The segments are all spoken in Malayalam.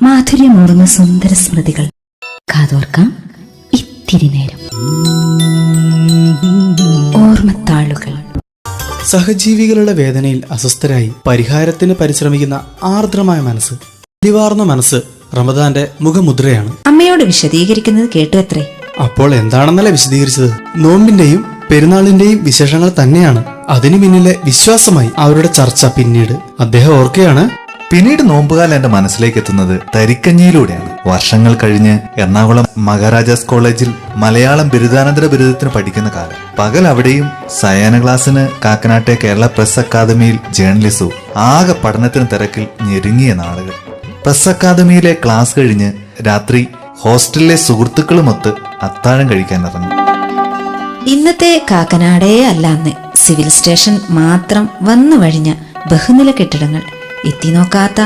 മാധുര്യമൂറുന്ന സുന്ദര സ്മൃതികൾ. കാതോർക്കാം ഇത്തിരി നേരം. ഓർമ്മത്താളുകൾ. സഹജീവികളുടെ വേദനയിൽ അസ്വസ്ഥരായി പരിഹാരത്തിന് പരിശ്രമിക്കുന്ന ആർദ്രമായ മനസ്സ്, അലിവാർന്ന മനസ്സ് റമദാന്റെ മുഖമുദ്രയാണ്. അമ്മയോട് വിശദീകരിക്കുന്നത് കേട്ടു അത്രേ. അപ്പോൾ എന്താണെന്നല്ല വിശദീകരിച്ചത്? നോമ്പിന്റെയും പെരുന്നാളിന്റെയും വിശേഷങ്ങൾ തന്നെയാണ്. അതിനു പിന്നിലെ വിശ്വാസമായി അവരുടെ ചർച്ച. പിന്നീട് അദ്ദേഹം ഓർക്കുകയാണ്, പിന്നീട് നോമ്പുകാലം എന്റെ മനസ്സിലേക്ക് എത്തുന്നത് തരിക്കഞ്ഞിയിലൂടെയാണ്. വർഷങ്ങൾ കഴിഞ്ഞ് എറണാകുളം മഹാരാജാസ് കോളേജിൽ മലയാളം ബിരുദാനന്തര ബിരുദത്തിന് പഠിക്കുന്ന കാലം. പകൽ അവിടെയും സയാന ക്ലാസ്സിന് കാക്കനാട്ടെ കേരള പ്രസ് അക്കാദമിയിൽ ജേർണലിസവും. ആകെ പഠനത്തിന് തിരക്കിൽ ഞെരുങ്ങിയ നാളുകൾ. പ്രസ് അക്കാദമിയിലെ ക്ലാസ് കഴിഞ്ഞ് രാത്രി ഹോസ്റ്റലിലെ സുഹൃത്തുക്കളുമൊത്ത് അത്താഴം കഴിക്കാൻ ഇറങ്ങി. ഇന്നത്തെ കാക്കനാടേ അല്ല അന്ന്. സിവിൽ സ്റ്റേഷൻ മാത്രം വന്നു കഴിഞ്ഞ ബഹുനില കെട്ടിടങ്ങൾ, എത്തിനോക്കാത്ത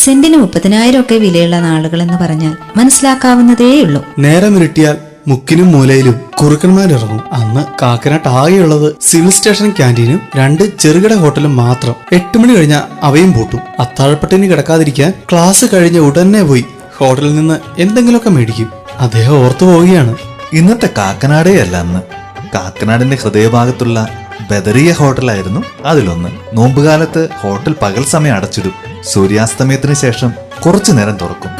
സെന്റിന് 30,000 ഒക്കെ വിലയുള്ള നാളുകൾ എന്ന് പറഞ്ഞാൽ മനസ്സിലാക്കാവുന്നതേയുള്ളൂ. നേരമിരുട്ടിയാൽ മുക്കിനും മൂലയിലും കുറുക്കന്മാരിറങ്ങും. അന്ന് കാക്കനാട്ട് ആകെയുള്ളത് സിവിൽ സ്റ്റേഷൻ ക്യാന്റീനും 2 ചെറുകിട ഹോട്ടലും മാത്രം. 8 മണി കഴിഞ്ഞാൽ അവയും പൂട്ടും. അത്താഴപ്പട്ടിണി കിടക്കാതിരിക്കാൻ ക്ലാസ് കഴിഞ്ഞ ഉടനെ പോയി ഹോട്ടലിൽ നിന്ന് എന്തെങ്കിലുമൊക്കെ മേടിക്കും. അദ്ദേഹം ഓർത്തു പോവുകയാണ്, ഇന്നത്തെ കാക്കനാടേ അല്ല അന്ന്. കാക്കനാടിന്റെ ഹൃദയഭാഗത്തുള്ള ബദറിയ ഹോട്ടലായിരുന്നു അതിലൊന്ന്. നോമ്പുകാലത്ത് ഹോട്ടൽ പകൽ സമയം അടച്ചിടും. സൂര്യാസ്തമയത്തിന് ശേഷം കുറച്ചു നേരം തുറക്കും.